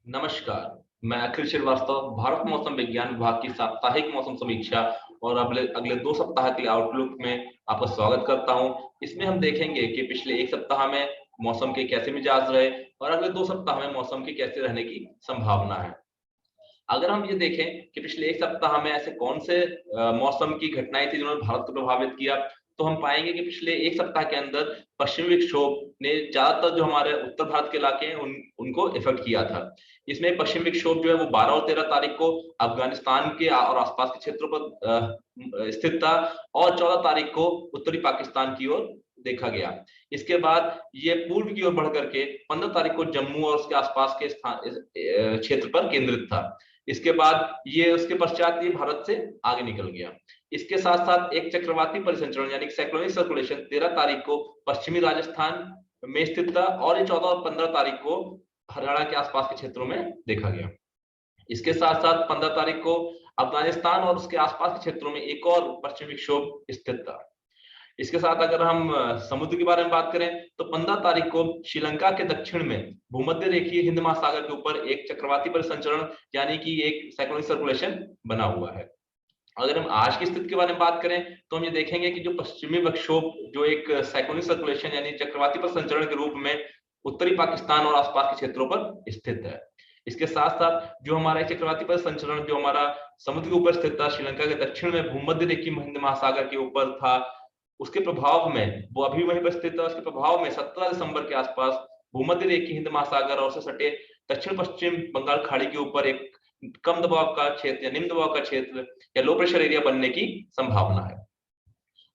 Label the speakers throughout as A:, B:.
A: नमस्कार। मैं अखिल श्रीवास्तव भारत मौसम विज्ञान विभाग की साप्ताहिक मौसम समीक्षा और अगले अगले 2 सप्ताह के लिए आउटलुक में आपका स्वागत करता हूं। इसमें हम देखेंगे कि पिछले एक सप्ताह में मौसम के कैसे मिजाज रहे और अगले 2 सप्ताह में मौसम के कैसे रहने की संभावना है। अगर हम ये देखें कि पिछले एक सप्ताह में ऐसे कौन से मौसम की घटनाएं थी जिन्होंने भारत को प्रभावित किया, तो हम पाएंगे कि पिछले एक सप्ताह के अंदर पश्चिमी विक्षोभ ने ज्यादातर जो हमारे उत्तर भारत के इलाके हैं उनको इफेक्ट किया था। इसमें पश्चिमी विक्षोभ जो है वो 12 और 13 तारीख को अफगानिस्तान के और आसपास के क्षेत्रों पर स्थित था और 14 तारीख को उत्तरी पाकिस्तान की ओर देखा गया। इसके बाद ये पूर्व की ओर बढ़ करके 15 तारीख को जम्मू और उसके आसपास के क्षेत्र पर केंद्रित था। इसके बाद ये उसके पश्चात ये भारत से आगे निकल गया। इसके साथ साथ एक चक्रवाती परिसंचरण यानी साइक्लोनिक सर्कुलेशन 13 तारीख को पश्चिमी राजस्थान में स्थित था और ये 14 और 15 तारीख को हरियाणा के आसपास के क्षेत्रों में देखा गया। इसके साथ साथ 15 तारीख को अफगानिस्तान और उसके आसपास के क्षेत्रों में एक और पश्चिमी विक्षोभ स्थित था। इसके साथ अगर हम समुद्र के बारे में बात करें तो 15 तारीख को श्रीलंका के दक्षिण में भूमध्य रेखीय हिंद महासागर के ऊपर एक चक्रवाती परिसंचरण यानी कि एक साइक्लोनिक सर्कुलेशन बना हुआ है। अगर हम आज की स्थिति के बारे में बात करें तो हम ये देखेंगे कि जो पश्चिमी विक्षोभ जो एक साइक्लोनिक सर्कुलेशन यानी चक्रवाती परिसंचरण के रूप में उत्तरी पाकिस्तान और आसपास के क्षेत्रों पर स्थित है। इसके साथ साथ जो हमारा चक्रवाती परिसंचरण जो हमारा समुद्र के ऊपर स्थित था श्रीलंका के दक्षिण में भूमध्य रेखीय हिंद महासागर के ऊपर था, उसके प्रभाव में वो अभी वहीं पर स्थित है। उसके प्रभाव में 17 दिसंबर के आसपास भूमध्य रेखीय हिंद महासागर और उससे सटे दक्षिण पश्चिम बंगाल खाड़ी के ऊपर एक कम दबाव का क्षेत्र या निम्न दबाव का क्षेत्र या लो प्रेशर एरिया बनने की संभावना है।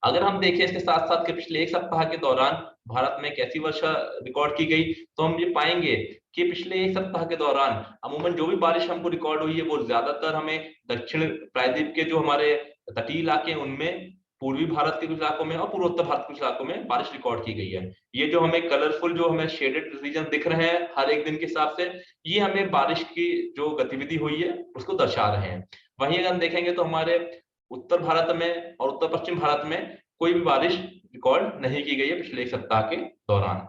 A: अगर हम देखें इसके साथ साथ के पिछले एक सप्ताह के दौरान भारत में कैसी वर्षा रिकॉर्ड की गई, तो हम ये पाएंगे कि पिछले एक सप्ताह के दौरान अमूमन जो भी बारिश हमको रिकॉर्ड हुई है वो ज्यादातर हमें दक्षिण प्रायद्वीप के जो हमारे तटीय इलाके हैं उनमें, पूर्वी भारत के कुछ इलाकों में और पूर्वोत्तर भारत के कुछ इलाकों में बारिश रिकॉर्ड की गई है। ये जो हमें कलरफुल जो हमें शेडेड रीजन दिख रहे हैं हर एक दिन के हिसाब से, ये हमें बारिश की जो गतिविधि हुई है उसको दर्शा रहे हैं। वहीं अगर हम देखेंगे तो हमारे उत्तर भारत में और उत्तर पश्चिम भारत में कोई भी बारिश रिकॉर्ड नहीं की गई है पिछले एक सप्ताह के दौरान।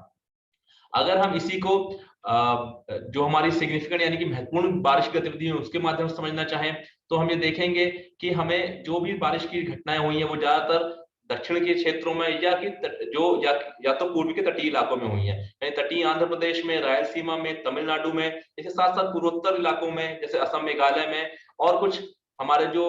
A: अगर हम इसी को जो हमारी सिग्निफिकेंट यानी कि महत्वपूर्ण बारिश गतिविधि है उसके माध्यम से समझना चाहें तो हम ये देखेंगे कि हमें जो भी बारिश की घटनाएं हुई हैं वो ज्यादातर दक्षिण के क्षेत्रों में या कि या तो पूर्वी के तटीय इलाकों में हुई है, यानी तटीय आंध्र प्रदेश में, रायलसीमा में, तमिलनाडु में, इसके साथ साथ पूर्वोत्तर इलाकों में जैसे असम, मेघालय में और कुछ हमारे जो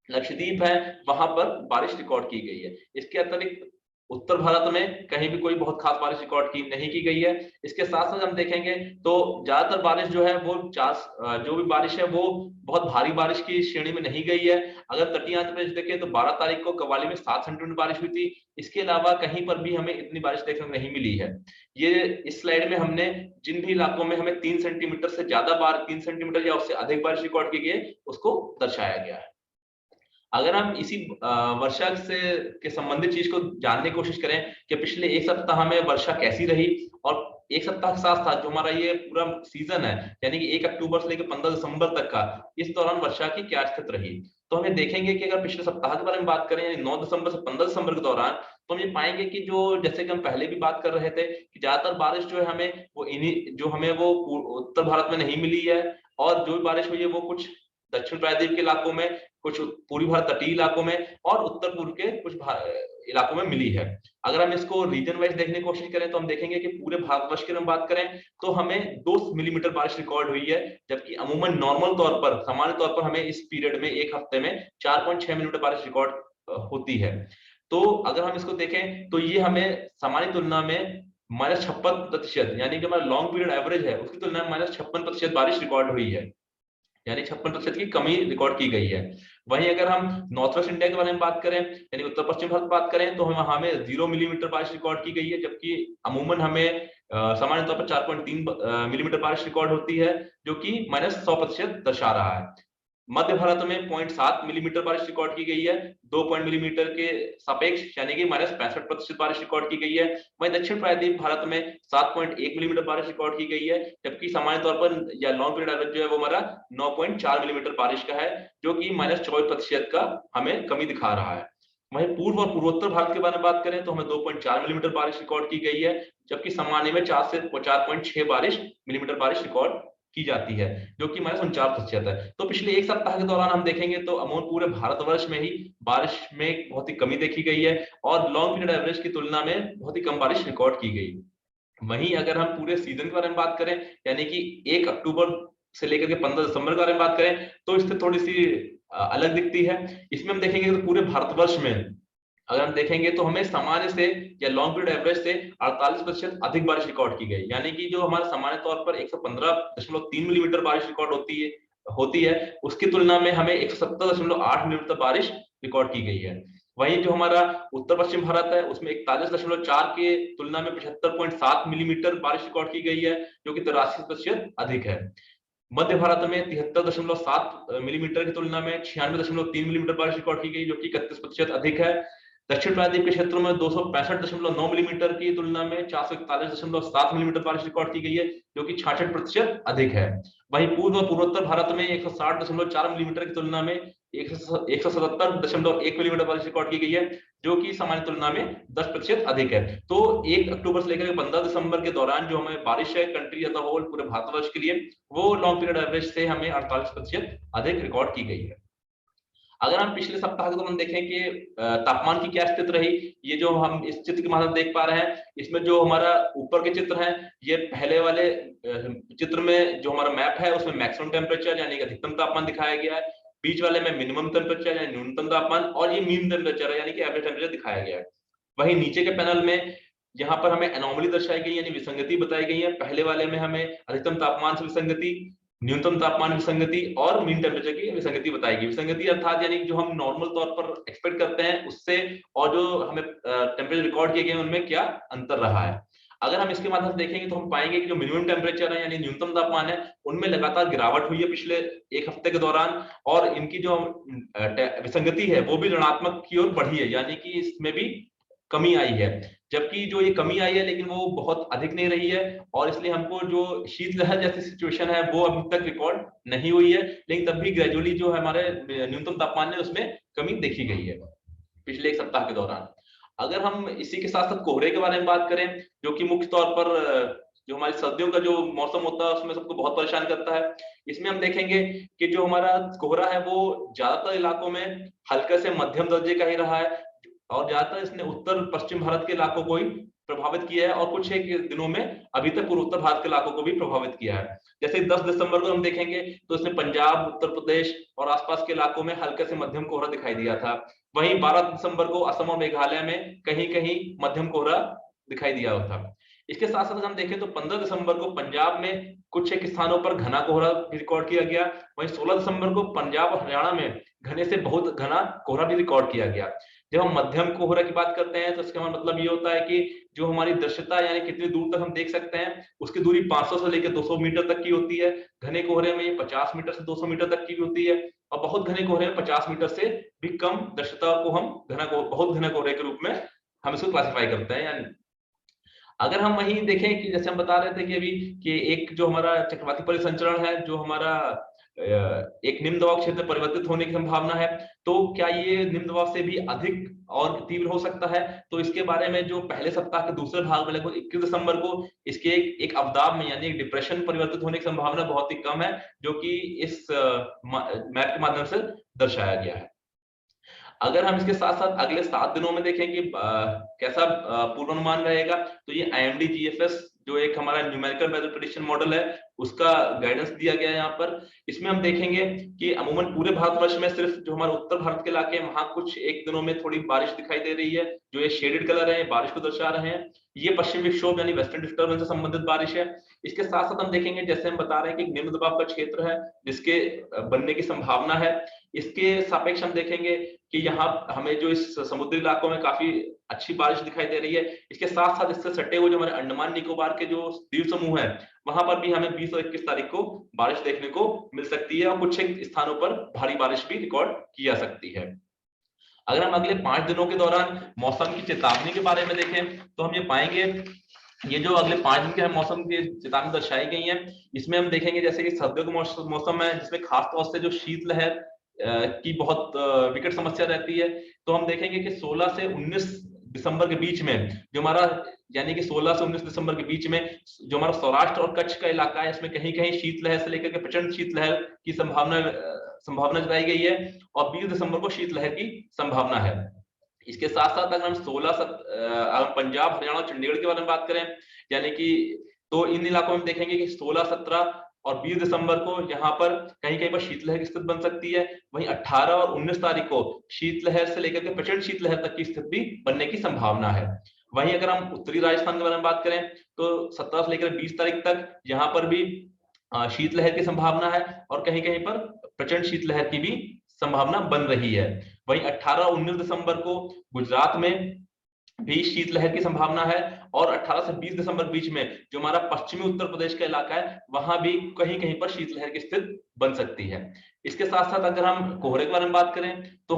A: लक्षद्वीप है वहां पर बारिश रिकॉर्ड की गई है। इसके अतिरिक्त उत्तर भारत में कहीं भी कोई बहुत खास बारिश रिकॉर्ड की नहीं की गई है। इसके साथ साथ हम देखेंगे तो ज्यादातर बारिश जो है वो जो भी बारिश है वो बहुत भारी बारिश की श्रेणी में नहीं गई है। अगर तटीय आंध्र प्रदेश देखें तो 12 तारीख को कव्वाली में 7 सेंटीमीटर बारिश हुई थी। इसके अलावा कहीं पर भी हमें इतनी बारिश देखने को नहीं मिली है। ये इस स्लाइड में हमने जिन भी इलाकों में हमें 3 सेंटीमीटर से ज्यादा 3 सेंटीमीटर या उससे अधिक बारिश रिकॉर्ड की गई है उसको दर्शाया गया है। अगर हम इसी वर्षा से के संबंधित चीज को जानने की कोशिश करें कि पिछले एक सप्ताह में वर्षा कैसी रही और एक सप्ताह के साथ साथ जो हमारा ये पूरा सीजन है यानी कि 1 अक्टूबर से लेकर 15 दिसंबर तक का, इस दौरान वर्षा की क्या स्थिति रही, तो हमें देखेंगे कि अगर पिछले सप्ताह के बारे में बात करें यानी 9 दिसंबर से 15 दिसंबर के दौरान, तो हम ये पाएंगे कि जो जैसे कि हम पहले भी बात कर रहे थे कि ज्यादातर बारिश जो है हमें वो इन्हीं जो हमें वो उत्तर भारत में नहीं मिली है और जो भी बारिश हुई है वो कुछ दक्षिण प्रायद्वीप के इलाकों में, कुछ पूर्वी भारत तटीय इलाकों में और उत्तर पूर्व के कुछ इलाकों में मिली है। अगर हम इसको रीजन वाइज देखने की कोशिश करें तो हम देखेंगे कि पूरे भारतवर्ष की हम बात करें तो हमें 2 मिलीमीटर बारिश रिकॉर्ड हुई है, जबकि अमूमन नॉर्मल तौर पर सामान्य तौर पर हमें इस पीरियड में एक हफ्ते में 4.6 मिलीमीटर बारिश रिकॉर्ड होती है। तो अगर हम इसको देखें तो ये हमें सामान्य तुलना में -56% यानी कि हमारा लॉन्ग पीरियड एवरेज है उसकी तुलना में -56% बारिश रिकॉर्ड हुई है, यानी 56% की कमी रिकॉर्ड की गई है। वहीं अगर हम नॉर्थ वेस्ट इंडिया के बारे में बात करें यानी उत्तर पश्चिम भारत बात करें तो हम हमें 0 मिलीमीटर बारिश रिकॉर्ड की गई है, जबकि अमूमन हमें सामान्य तौर पर 4.3 मिलीमीटर बारिश रिकॉर्ड होती है जो कि -100% दर्शा रहा है। मध्य भारत में 0.7 मिलीमीटर बारिश रिकॉर्ड की गई है, 2 मिलीमीटर के सापेक्ष यानी कि -65% बारिश रिकॉर्ड की गई है। वहीं दक्षिण प्रायद्वीप भारत में 7.1 मिलीमीटर बारिश रिकॉर्ड की गई है, जबकि सामान्य तौर पर या लॉन्ग पीरियड एवरेज जो है वो हमारा 9.4 मिलीमीटर बारिश का है जो कि -24% का हमें कमी दिखा रहा है। वहीं पूर्व और पूर्वोत्तर भारत के बारे में बात करें तो हमें 2.4 मिलीमीटर बारिश रिकॉर्ड की गई है, जबकि सामान्य में 4 से 4.6 मिलीमीटर बारिश रिकॉर्ड की जाती है, जो कि -49% है। तो पिछले एक सप्ताह के दौरान हम देखेंगे तो अमूमन पूरे भारतवर्ष में ही बारिश में बहुत ही कमी देखी गई है और लॉन्ग पीरियड एवरेज की तुलना में बहुत ही कम बारिश रिकॉर्ड की गई। वहीं अगर हम पूरे सीजन के बारे में बात करें, यानी कि 1 अक्टूबर से लेकर के 15 दिसंबर के बारे में बात करें, तो इससे थोड़ी-सी अलग दिखती है। इसमें हम देखेंगे तो पूरे भारतवर्ष में अगर हम देखेंगे तो हमें सामान्य से या लॉन्ग पीरियड एवरेज से 48% अधिक बारिश रिकॉर्ड की गई। यानी कि जो हमारा सामान्य तौर पर 115.3 मिलीमीटर बारिश रिकॉर्ड होती है, उसकी तुलना में हमें 170.8 मिलीमीटर बारिश रिकॉर्ड की गई है। वहीं जो हमारा उत्तर पश्चिम भारत है, उसमें 41.4 के तुलना में 75.7 मिलीमीटर बारिश रिकॉर्ड की गई है, जो कि 83% अधिक है। मध्य भारत में 73.7 मिलीमीटर की तुलना में 96.3 मिलीमीटर बारिश रिकॉर्ड की गई, जो कि 31% अधिक है। दक्षिण प्रायद्वीप के क्षेत्रों में 265.9 मिलीमीटर की तुलना में 441.7 मिलीमीटर बारिश रिकॉर्ड की गई है, जो कि 66% अधिक है। वहीं पूर्व और पूर्वोत्तर भारत में 160.4 मिलीमीटर की तुलना में 177.1 मिलीमीटर बारिश रिकॉर्ड की गई है, जो कि सामान्य तुलना में 10% अधिक है। तो 1 अक्टूबर से लेकर 15 दिसंबर के दौरान जो हमें बारिश है कंट्री एज अ होल पूरे भारतवर्ष के लिए, वो लॉन्ग पीरियड एवरेज से हमें 48% अधिक रिकॉर्ड की गई है। अगर हम पिछले सप्ताह के दौरान देखें कि तापमान की क्या स्थिति रही, ये जो हम इस चित्र के माध्यम देख पा रहे हैं, इसमें जो हमारा ऊपर के चित्र हैं, ये पहले वाले चित्र में जो हमारा मैप है उसमें मैक्सिमम टेम्परेचर यानी कि अधिकतम तापमान दिखाया गया है, बीच वाले में मिनिमम टेम्परेचर यानी न्यूनतम तापमान, और ये मीन टेम्परेचर है यानी कि एवरेज टेम्परेचर दिखाया गया है। वहीं नीचे के पैनल में यहाँ पर हमें एनोमली दर्शाई गई यानी विसंगति बताई गई है। पहले वाले में हमें अधिकतम तापमान से विसंगति, न्यूनतम तापमान विसंगति और मीन टेम्परेचर की विसंगति बताई गई। विसंगति अर्थात यानी जो हम नॉर्मल तौर पर एक्सपेक्ट करते हैं उससे और जो हमें टेम्परेचर रिकॉर्ड किए गए उनमें क्या अंतर रहा है। अगर हम इसके माध्यम से देखेंगे तो हम पाएंगे कि जो मिनिमम टेम्परेचर है यानी न्यूनतम तापमान है, उनमें लगातार गिरावट हुई है पिछले एक हफ्ते के दौरान, और इनकी जो विसंगति है वो भी ऋणात्मक की ओर बढ़ी है, यानी कि इसमें भी कमी आई है। जबकि जो ये कमी आई है लेकिन वो बहुत अधिक नहीं रही है, और इसलिए हमको जो शीतलहर जैसी सिचुएशन है वो अभी तक रिकॉर्ड नहीं हुई है, लेकिन तब भी ग्रेजुअली जो हमारे न्यूनतम तापमान है उसमें कमी देखी गई है पिछले एक सप्ताह के दौरान। अगर हम इसी के साथ साथ कोहरे के बारे में बात करें, जो कि मुख्य तौर पर जो हमारी सर्दियों का जो मौसम होता है उसमें सबको बहुत परेशान करता है, इसमें हम देखेंगे कि जो हमारा कोहरा है वो ज्यादातर इलाकों में हल्के से मध्यम दर्जे का ही रहा है, और ज्यादातर इसने उत्तर पश्चिम भारत के इलाकों को ही प्रभावित किया है, और कुछ एक दिनों में अभी तक पूर्वोत्तर भारत के इलाकों को भी प्रभावित किया है। जैसे 10 दिसंबर को हम देखेंगे तो इसमें पंजाब, उत्तर प्रदेश और आसपास के इलाकों में हल्के से मध्यम कोहरा दिखाई दिया था। वहीं 12 दिसंबर को असम और मेघालय में कहीं कहीं मध्यम कोहरा दिखाई दिया था। इसके साथ साथ हम देखें तो 15 दिसंबर को पंजाब में कुछ एक स्थानों पर घना कोहरा रिकॉर्ड किया गया। वहीं 16 दिसंबर को पंजाब और हरियाणा में घने से बहुत घना कोहरा भी रिकॉर्ड किया गया। जब हम मध्यम कोहरा की बात करते हैं तो इसका मतलब ये होता है कि जो हमारी दृश्यता यानी कितनी दूर तक हम देख सकते हैं उसकी दूरी 500 से लेकर 200 मीटर तक की होती है। घने कोहरे में ये 50 मीटर से 200 मीटर तक की भी होती है, और बहुत घने कोहरे में 50 मीटर से भी कम दृश्यता को हम बहुत घने कोहरे के रूप में हम इसको क्लासिफाई करते हैं। यानी अगर हम वहीं देखें कि जैसे हम बता रहे थे कि अभी कि एक जो हमारा चक्रवाती परिसंचरण है, जो हमारा एक निम्न दबाव क्षेत्र परिवर्तित होने की संभावना है, तो क्या ये निम्न दबाव से भी अधिक और तीव्र हो सकता है? तो इसके बारे में जो पहले सप्ताह के दूसरे भाग में लगभग 21 दिसंबर को इसके एक अवदाब में यानी एक डिप्रेशन परिवर्तित होने की संभावना बहुत ही कम है, जो कि इस मैप के माध्यम से दर्शाया गया है। अगर हम इसके साथ-साथ अगले 7 दिनों में देखें कि कैसा पूर्वानुमान रहेगा, तो ये IMD GFS जो एक हमारा न्यूमेरिकल वेदर प्रेडिक्शन मॉडल है, उसका गाइडेंस दिया गया है यहाँ पर। इसमें हम देखेंगे कि अमूमन पूरे भारतवर्ष में सिर्फ जो हमारे उत्तर भारत के इलाके हैं, वहाँ कुछ एक दिनों में थोड़ी बारिश दिखाई दे रही है। जो ये शेडेड कलर है, बारिश को दर्शा रहे हैं। ये पश्चिमी विक्षोभ यानी वेस्टर्न डिस्टर्बेंस से संबंधित बारिश है। इसके साथ-साथ हम देखेंगे, जैसे हम बता रहे हैं कि एक निम्न दबाव का क्षेत्र है, जिसके बनने की संभावना है। इसके सापेक्ष हम देखेंगे कि यहाँ हमें जो इस समुद्री इलाकों में काफी अच्छी बारिश दिखाई दे रही है। इसके साथ साथ इससे सटे हुए जो हमारे अंडमान निकोबार के जो द्वीप समूह है, वहां पर भी हमें 20 और 21 तारीख को बारिश देखने को मिल सकती है, और कुछ एक स्थानों पर भारी बारिश भी रिकॉर्ड की जा सकती है। अगर हम अगले 5 दिनों के दौरान मौसम की चेतावनी के बारे में देखें तो हम ये पाएंगे, ये जो अगले 5 दिन के मौसम की चेतावनी दर्शाई गई है, इसमें हम देखेंगे जैसे कि सर्दियों का मौसम है, जिसमें खास तौर से जो शीतलहर की बहुत विकट समस्या रहती है। तो हम देखेंगे कि 16 से 19 दिसंबर के बीच में जो हमारा यानी कि 16 से 19 दिसंबर के बीच में जो हमारा सौराष्ट्र और कच्छ का इलाका है, इसमें कहीं कहीं शीतलहर से लेकर के प्रचंड शीतलहर की संभावना जताई गई है और 20 दिसंबर को शीतलहर की संभावना है। इसके साथ साथ अगर हम पंजाब, हरियाणा और चंडीगढ़ के बारे में बात करें, यानी कि तो इन इलाकों में देखेंगे कि 16, 17 और 20 दिसंबर को यहाँ पर कहीं कहीं पर शीतलहर की स्थिति बन सकती है। वहीं 18 और 19 तारीख को शीतलहर से लेकर के प्रचंड शीतलहर तक की स्थिति बनने की संभावना है। वहीं अगर हम उत्तरी राजस्थान के बारे में बात करें तो 17 से लेकर 20 तारीख तक यहाँ पर भी शीतलहर की संभावना है और कहीं कहीं पर प्रचंड शीतलहर की भी संभावना बन रही है। वहीं 18 और 19 दिसंबर को गुजरात में भी शीतलहर की संभावना है और 18 से 20 दिसंबर बीच में जो हमारा पश्चिमी उत्तर प्रदेश का इलाका है वहां भी कहीं कहीं पर शीतलहर की स्थिति बन सकती है। इसके साथ साथ अगर हम कोहरे के बारे में बात करें तो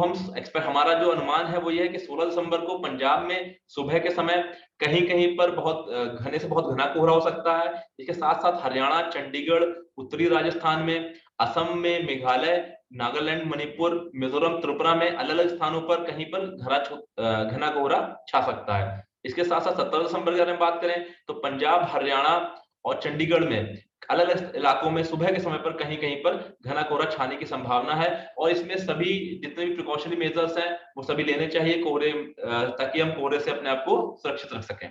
A: हमारा जो अनुमान है वो ये है कि 16 दिसंबर को पंजाब में सुबह के समय कहीं कहीं पर बहुत घने से बहुत घना कोहरा हो सकता है। इसके साथ साथ हरियाणा, चंडीगढ़, उत्तरी राजस्थान में, असम में, मेघालय, नागालैंड, मणिपुर, मिजोरम, त्रिपुरा में अलग अलग स्थानों पर कहीं पर घना कोहरा छा सकता है। इसके साथ साथ 17 दिसंबर के बारे में बात करें तो पंजाब, हरियाणा और चंडीगढ़ में अलग अलग इलाकों में सुबह के समय पर कहीं कहीं पर घना कोहरा छाने की संभावना है और इसमें सभी जितने भी प्रिकॉशनरी मेजर्स हैं वो सभी लेने चाहिए कोहरे ताकि हम कोहरे से अपने आप को सुरक्षित रख सकें।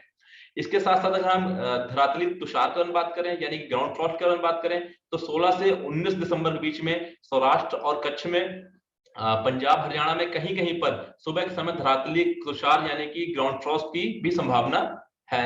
A: इसके साथ साथ अगर हम धरातली तुषार की बात करें यानी कि ग्राउंड फ्रॉस्ट की बात करें तो 16 से 19 दिसंबर के बीच में सौराष्ट्र और कच्छ में, पंजाब, हरियाणा में कहीं कहीं पर सुबह के समय धरातली तुषार यानी कि ग्राउंड फ्रॉस्ट की भी संभावना है।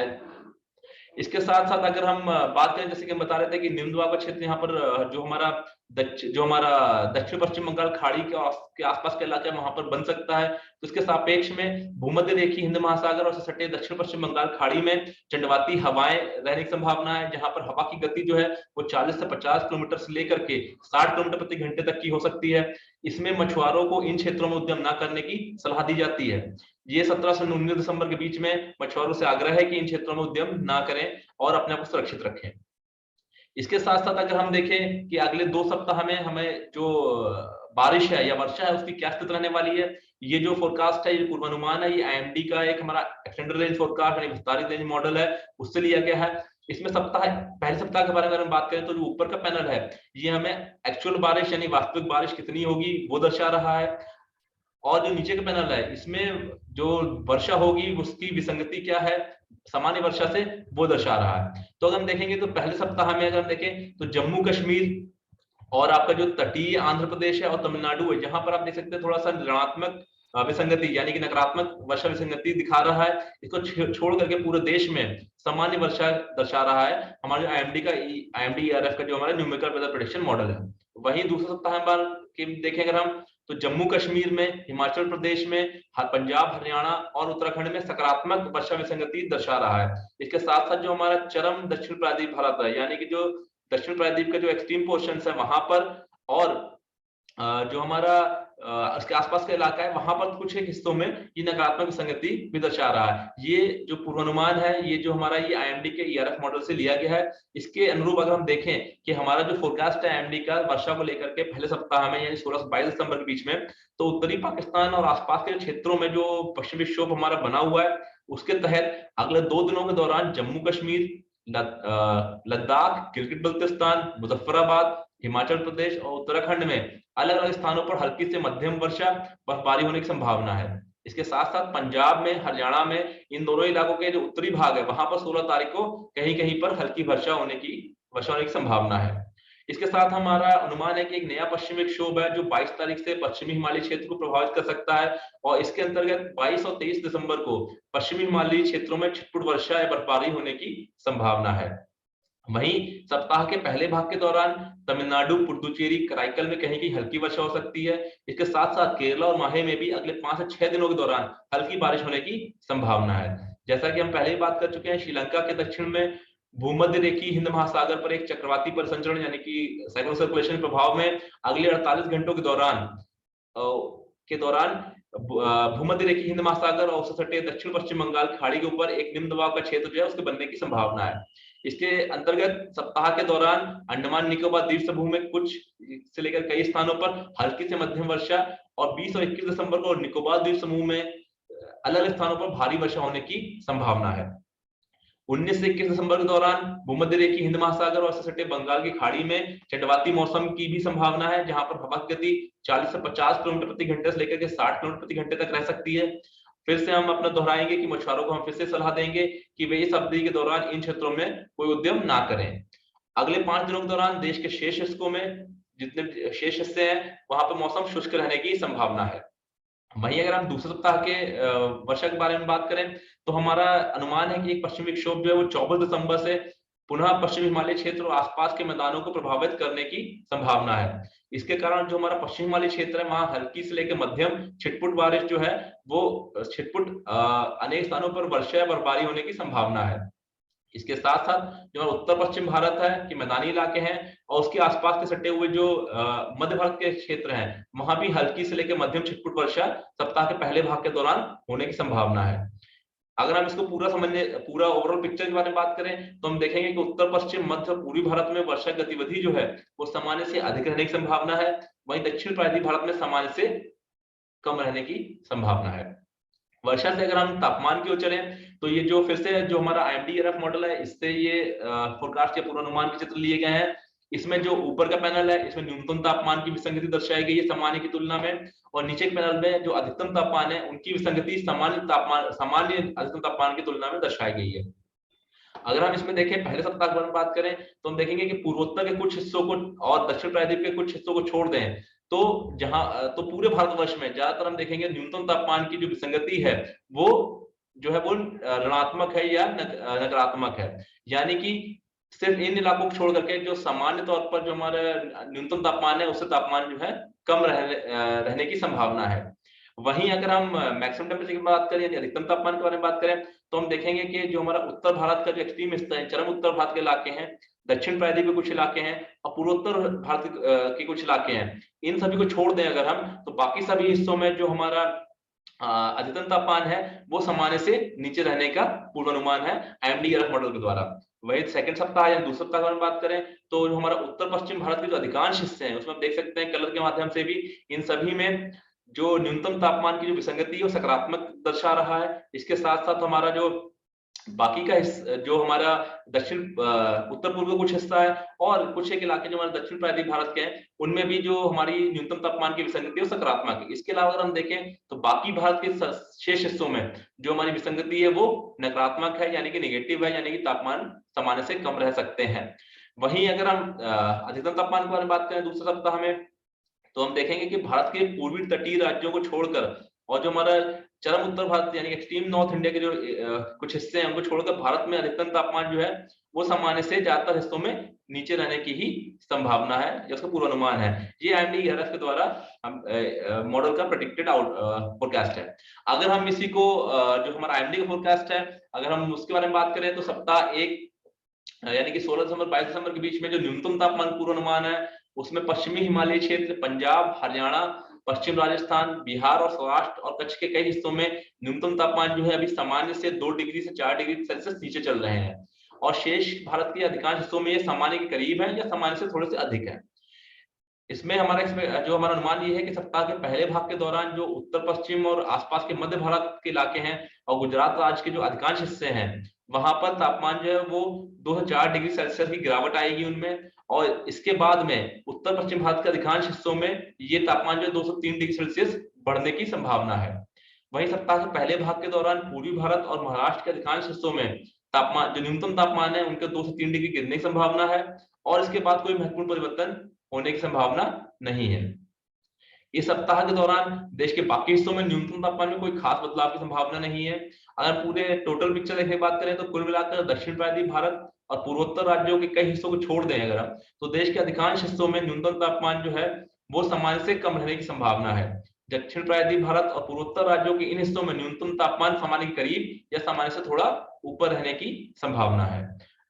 A: इसके साथ साथ अगर हम बात करें जैसे कि हम बता रहे थे कि निम्न दबाव का क्षेत्र यहाँ पर जो हमारा दक्षिण पश्चिम बंगाल खाड़ी के आसपास का इलाका है वहां पर बन सकता है। तो इसके सापेक्ष में भूमध्य रेखीय हिंद महासागर और सटे दक्षिण पश्चिम बंगाल खाड़ी में चंडवाती हवाएं रहने की संभावना है, जहां पर हवा की गति जो है वो 40 से 50 किलोमीटर से लेकर के 60 किलोमीटर प्रति घंटे तक की हो सकती है। इसमें मछुआरों को इन क्षेत्रों में उद्यम न करने की सलाह दी जाती है। ये 17 से 19 दिसंबर के बीच में मछुआरों से आग्रह है कि इन क्षेत्रों में उद्यम ना करें और अपने आप को सुरक्षित रखें। इसके साथ साथ अगर हम देखें कि अगले 2 सप्ताह में हमें जो बारिश है या वर्षा है उसकी क्या स्थिति रहने वाली है, ये जो फोरकास्ट है, ये पूर्वानुमान है, ये आईएमडी का एक हमारा एक्सटेंडेड रेंज फोरकास्ट यानी विस्तारित रेंज मॉडल है उससे लिया गया है। इसमें पहले सप्ताह के बारे में हम बात करें तो जो ऊपर का पैनल है ये हमें एक्चुअल बारिश यानी वास्तविक बारिश कितनी होगी वो दर्शा रहा है और जो नीचे का पैनल है इसमें जो वर्षा होगी उसकी विसंगति क्या है सामान्य वर्षा से वो दर्शा रहा है। तो अगर हम देखेंगे तो पहले सप्ताह में अगर हम देखें तो जम्मू कश्मीर और आपका जो तटीय आंध्र प्रदेश है और तमिलनाडु है जहां पर आप देख सकते हैं थोड़ा सा ऋणात्मक विसंगति यानी कि नकारात्मक वर्षा विसंगति दिखा रहा है। इसको छोड़ करके पूरे देश में सामान्य वर्षा दर्शा रहा है हमारे आईएमडी ERF का जो हमारा न्यूमेरिकल वेदर प्रेडिक्शन मॉडल है। वहीं दूसरे सप्ताह देखें अगर हम तो जम्मू कश्मीर में, हिमाचल प्रदेश में, पंजाब, हरियाणा और उत्तराखंड में सकारात्मक वर्षा विसंगति दर्शा रहा है। इसके साथ साथ जो हमारा चरम दक्षिण प्रायद्वीप भारत है यानी कि जो दक्षिण प्रायद्वीप का जो एक्सट्रीम पोर्शन है वहां पर और जो हमारा उसके आसपास का इलाका है वहां पर कुछ एक हिस्सों में ये नकारात्मक विसंगति भी दर्शा रहा है। ये जो पूर्वानुमान है ये जो हमारा ये आईएमडी के ERF मॉडल से लिया गया है। इसके अनुरूप अगर हम देखें कि हमारा जो फोरकास्ट है आईएमडी का वर्षा को लेकर के पहले सप्ताह में यानी 16 से 22 दिसंबर के बीच में, तो उत्तरी पाकिस्तान और आसपास के क्षेत्रों में जो पश्चिमी विक्षोभ हमारा बना हुआ है उसके तहत अगले 2 दिनों के दौरान जम्मू कश्मीर, लद्दाख, गिलगित बल्तिस्तान, मुजफ्फराबाद, हिमाचल प्रदेश और उत्तराखंड में अलग अलग स्थानों पर हल्की से मध्यम वर्षा बर्फबारी होने की संभावना है। इसके साथ साथ पंजाब में, हरियाणा में इन दोनों इलाकों के जो उत्तरी भाग है वहां पर 16 तारीख को कहीं कहीं पर हल्की वर्षा होने की संभावना है। इसके साथ हमारा अनुमान है कि एक नया पश्चिमी विक्षोभ है जो 22 तारीख से पश्चिमी हिमालय क्षेत्र को प्रभावित कर सकता है और इसके अंतर्गत 22 और 23 दिसंबर को पश्चिमी हिमालयी क्षेत्रों में छिटपुट वर्षा या बर्फबारी होने की संभावना है। वहीं सप्ताह के पहले भाग के दौरान तमिलनाडु, पुडुचेरी, कराईकल में कहीं कहीं हल्की वर्षा हो सकती है। इसके साथ साथ केरला और माहे में भी अगले 5 से 6 दिनों के दौरान हल्की बारिश होने की संभावना है। जैसा कि हम पहले ही बात कर चुके हैं, श्रीलंका के दक्षिण में भूमध्य रेखीय हिंद महासागर पर एक चक्रवाती परिसंचरण यानी कि साइक्लोन सर्कुलेशन प्रभाव में अगले 48 घंटों के दौरान भूमध्य रेखीय हिंद महासागर और उससे सटे दक्षिण पश्चिम बंगाल खाड़ी के ऊपर एक निम्न दबाव का क्षेत्र जो है उसके बनने की संभावना है। इसके अंतर्गत सप्ताह के दौरान अंडमान निकोबार द्वीप समूह में कुछ से लेकर कई स्थानों पर हल्की से मध्यम वर्षा और 20 और 21 दिसंबर को निकोबार द्वीप समूह में अलग अलग स्थानों पर भारी वर्षा होने की संभावना है। 19 से 21 दिसंबर के दौरान भूमध्य रेखीय हिंद महासागर और इससे सटे बंगाल की खाड़ी में चक्रवाती मौसम की भी संभावना है, जहां पर हवा की गति 40 से 50 किलोमीटर प्रति घंटे से लेकर के 60 किलोमीटर प्रति घंटे तक रह सकती है। फिर से हम अपना दोहराएंगे कि मछुआरों को हम फिर से सलाह देंगे कि वे इस अवधि के दौरान इन क्षेत्रों में कोई उद्यम ना करें। अगले 5 दिनों के दौरान देश के शेष हिस्सों में, जितने शेष हिस्से हैं, वहां पर मौसम शुष्क रहने की संभावना है। वहीं अगर हम दूसरे सप्ताह के वर्षा के बारे में बात करें, तो हमारा अनुमान है कि एक पश्चिमी विक्षोभ जो है वो 24 दिसंबर से पुनः पश्चिमी हिमालय क्षेत्र और आसपास के मैदानों को प्रभावित करने की संभावना है। इसके कारण जो हमारा पश्चिमी हिमालय क्षेत्र है, वहां हल्की से लेकर मध्यम छिटपुट बारिश जो है वो छिटपुट अनेक स्थानों पर वर्षा या बर्फबारी होने की संभावना है। इसके साथ साथ जो उत्तर पश्चिम भारत है कि मैदानी इलाके हैं और उसके आसपास के सटे हुए जो मध्य भारत के क्षेत्र हैं, वहां भी हल्की से लेकर मध्यम छिटपुट वर्षा सप्ताह के पहले भाग के दौरान होने की संभावना है। अगर हम इसको पूरा ओवरऑल पिक्चर के बारे में बात करें, तो हम देखेंगे कि उत्तर पश्चिम मध्य पूर्वी भारत में वर्षा गतिविधि जो है वो सामान्य से अधिक रहने की संभावना है। वहीं दक्षिण प्रायद्वीप भारत में सामान्य से कम रहने की संभावना है। वर्षा से अगर हम तापमान की ओर चलें, तो ये जो फिर से जो हमारा IMD-ERF मॉडल है, इससे ये फोरकास्ट या पूर्वानुमान के चित्र लिए गए हैं। इसमें जो ऊपर का पैनल है, इसमें न्यूनतम तापमान की विसंगति दर्शाई गई है सामान्य की तुलना में, और नीचे के पैनल में जो अधिकतम तापमान है उनकी विसंगति सामान्य अधिकतम तापमान की तुलना में दर्शाई गई है। अगर हम इसमें देखें पहले सप्ताह के बारे में बात करें, तो हम देखेंगे कि पूर्वोत्तर के कुछ हिस्सों को और दक्षिण प्रायद्वीप के कुछ हिस्सों को छोड़ दें, तो पूरे भारतवर्ष में ज्यादातर हम देखेंगे न्यूनतम तापमान की जो विसंगति है वो जो है वो ऋणात्मक है या नकारात्मक है। यानी कि सिर्फ इन इलाकों को छोड़ करके जो सामान्य तौर पर जो हमारा न्यूनतम तापमान है, उससे तापमान जो है कम रहने की संभावना है। वहीं अगर हम मैक्सिमम टेम्परेचर की बात करें, यानी अधिकतम तापमान के बारे में बात करें, तो हम देखेंगे कि जो हमारा उत्तर भारत का जो एक्सट्रीम हिस्सा है, चरम उत्तर भारत के इलाके हैं, दक्षिण प्रायद्वीप के कुछ इलाके हैं और पूर्वोत्तर भारत के कुछ इलाके हैं, इन सभी को छोड़ दें अगर हम, तो बाकी सभी हिस्सों में जो हमारा अधिकतम तापमान है वो सामान्य से नीचे रहने का पूर्वानुमान है IMD-ERF मॉडल के द्वारा। वही सेकंड सप्ताह या दूसरे सप्ताह की बात करें, तो जो हमारा उत्तर पश्चिम भारत के जो अधिकांश हिस्से हैं, उसमें आप देख सकते हैं कलर के माध्यम से भी, इन सभी में जो न्यूनतम तापमान की जो विसंगति है वो सकारात्मक दर्शा रहा है। इसके साथ साथ हमारा जो बाकी का जो हमारा दक्षिण उत्तर पूर्व का कुछ हिस्सा है और कुछ एक इलाके जो हमारे दक्षिण प्रायद्वीप भारत के हैं, उनमें भी जो हमारी न्यूनतम तापमान की विसंगति है वो सकारात्मक है। इसके अलावा अगर हम देखें तो बाकी भारत के शेष हिस्सों में जो हमारी विसंगति है वो नकारात्मक है, यानी कि नेगेटिव है, यानी कि तापमान सामान्य से कम रह सकते हैं। वहीं अगर हम अधिकतम तापमान के बारे में बात करें दूसरे सप्ताह में, तो हम देखेंगे कि भारत के पूर्वी तटीय राज्यों को छोड़कर और जो हमारा चरम उत्तर भारत यानी एक्सट्रीम नॉर्थ इंडिया के जो कुछ हिस्से हैं उनको छोड़कर भारत में अधिकतम तापमान जो है वो सामान्य से ज्यादातर हिस्सों में नीचे रहने की ही संभावना है, या उसका पूर्वानुमान है। ये IMD-ERF के द्वारा हम मॉडल का प्रेडिक्टेड फोरकास्ट है। अगर हम इसी को जो हमारा IMD का फोरकास्ट है, अगर हम उसके बारे में बात करें, तो सप्ताह 1 यानी कि 16 दिसंबर 22 दिसंबर के बीच में जो न्यूनतम तापमान पूर्वानुमान है, उसमें पश्चिमी हिमालय क्षेत्र, पंजाब, हरियाणा, पश्चिम राजस्थान, बिहार और सौराष्ट्र और कच्छ के कई हिस्सों में न्यूनतम तापमान जो है अभी सामान्य से 2 डिग्री से 4 डिग्री सेल्सियस नीचे चल रहे हैं, और शेष भारत के अधिकांश हिस्सों में ये सामान्य के करीब है या सामान्य से थोड़े से अधिक है। इसमें जो हमारा अनुमान ये है कि सप्ताह के पहले भाग के दौरान जो उत्तर पश्चिम और आसपास के मध्य भारत के इलाके हैं और गुजरात राज्य के जो अधिकांश हिस्से हैं, वहां पर तापमान जो है वो 2 से 4 डिग्री सेल्सियस की गिरावट आएगी उनमें, और इसके बाद में उत्तर पश्चिम भारत के अधिकांश हिस्सों में ये तापमान जो 2 से 3 डिग्री सेल्सियस बढ़ने की संभावना है। वहीं सप्ताह के पहले भाग के दौरान पूर्वी भारत और महाराष्ट्र के अधिकांश हिस्सों में तापमान जो न्यूनतम तापमान है उनके 2 से 3 डिग्री गिरने की संभावना है, और इसके बाद कोई महत्वपूर्ण परिवर्तन होने की संभावना नहीं है। इस सप्ताह के दौरान देश के बाकी हिस्सों में न्यूनतम तापमान में कोई खास बदलाव की संभावना नहीं है। अगर पूरे टोटल पिक्चर देखने की बात करें, तो कुल मिलाकर दक्षिण प्रायद्वीप भारत और पूर्वोत्तर राज्यों के कई हिस्सों को छोड़ दें अगर हम, तो देश के अधिकांश हिस्सों में न्यूनतम तापमान जो है वो सामान्य से कम रहने की संभावना है। दक्षिण प्रायद्वीप भारत और पूर्वोत्तर राज्यों के इन हिस्सों में न्यूनतम तापमान सामान्य के करीब या सामान्य से थोड़ा ऊपर रहने की संभावना है।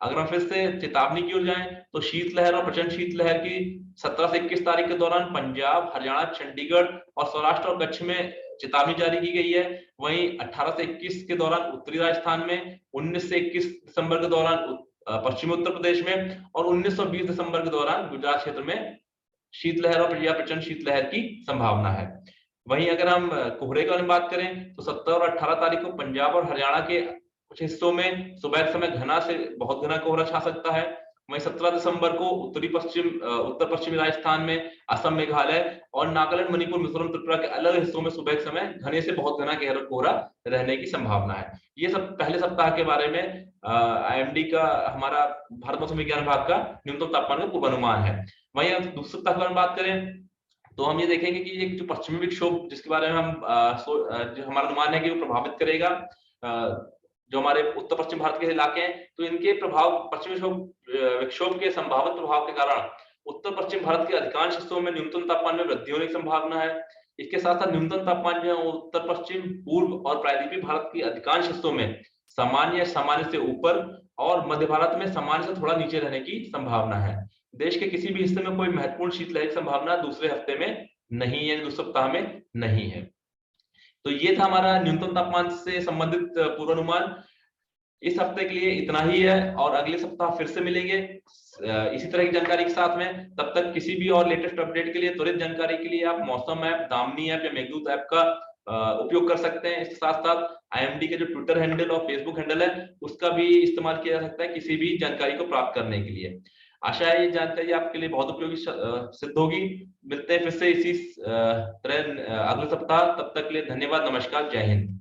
A: अगर हम फिर से चेतावनी की ओर जाएं, तो शीतलहर और प्रचंड शीतलहर की 17 से 21 तारीख के दौरान पंजाब, हरियाणा, चंडीगढ़ और सौराष्ट्र और कच्छ में चेतावनी जारी की गई है। वहीं 18 से 21 के दौरान उत्तरी राजस्थान में, 19 से 21 दिसंबर के दौरान पश्चिमी उत्तर प्रदेश में, और 19 और 20 दिसंबर के दौरान गुजरात क्षेत्र में शीतलहर और प्रचंड शीतलहर की संभावना है। वहीं अगर हम कोहरे के बारे में बात करें तो 17 और 18 तारीख को पंजाब और हरियाणा के कुछ हिस्सों में सुबह के समय घना से बहुत घना कोहरा छा सकता है। वहीं 17 दिसंबर को उत्तर पश्चिमी राजस्थान में, असम, मेघालय और नागालैंड, मणिपुर, मिजोरम, त्रिपुरा के अलग हिस्सों में सुबह के समय घने से बहुत घना कोहरा रहने की संभावना है। ये सब पहले सप्ताह के बारे में आईएमडी का, हमारा भारत मौसम विज्ञान विभाग का न्यूनतम तापमान का पूर्वानुमान है। वहीं हम दूसरे सप्ताह की बारे में बात करें तो हम ये देखेंगे कि ये जो पश्चिमी विक्षोभ जिसके बारे में हम जो हमारा अनुमान है कि वो प्रभावित करेगा जो हमारे उत्तर पश्चिम भारत के इलाके हैं, तो इनके प्रभाव, पश्चिमी विक्षोभ के संभावित प्रभाव के कारण उत्तर पश्चिम भारत के अधिकांश हिस्सों में न्यूनतम तापमान में वृद्धि होने की संभावना है। इसके साथ साथ न्यूनतम तापमान जो है उत्तर पश्चिम, पूर्व और प्रायद्वीपीय भारत के अधिकांश हिस्सों में सामान्य से ऊपर और मध्य भारत में सामान्य से थोड़ा नीचे रहने की संभावना है। देश के किसी भी हिस्से में कोई महत्वपूर्ण शीतलहर की संभावना दूसरे हफ्ते में नहीं है, दूसरे सप्ताह में नहीं है। तो ये था हमारा न्यूनतम तापमान से संबंधित पूर्वानुमान। इस हफ्ते के लिए इतना ही है और अगले सप्ताह फिर से मिलेंगे इसी तरह की जानकारी के साथ में। तब तक किसी भी और लेटेस्ट अपडेट के लिए, त्वरित जानकारी के लिए आप मौसम ऐप, दामनी ऐप या मेघदूत ऐप का उपयोग कर सकते हैं। इसके साथ साथ आईएमडी के जो ट्विटर हैंडल और फेसबुक हैंडल है उसका भी इस्तेमाल किया जा सकता है किसी भी जानकारी को प्राप्त करने के लिए। आशा है ये जानकारी आपके लिए बहुत उपयोगी सिद्ध होगी। मिलते हैं फिर से इसी तरह अगले सप्ताह। तब तक के लिए धन्यवाद, नमस्कार, जय हिंद।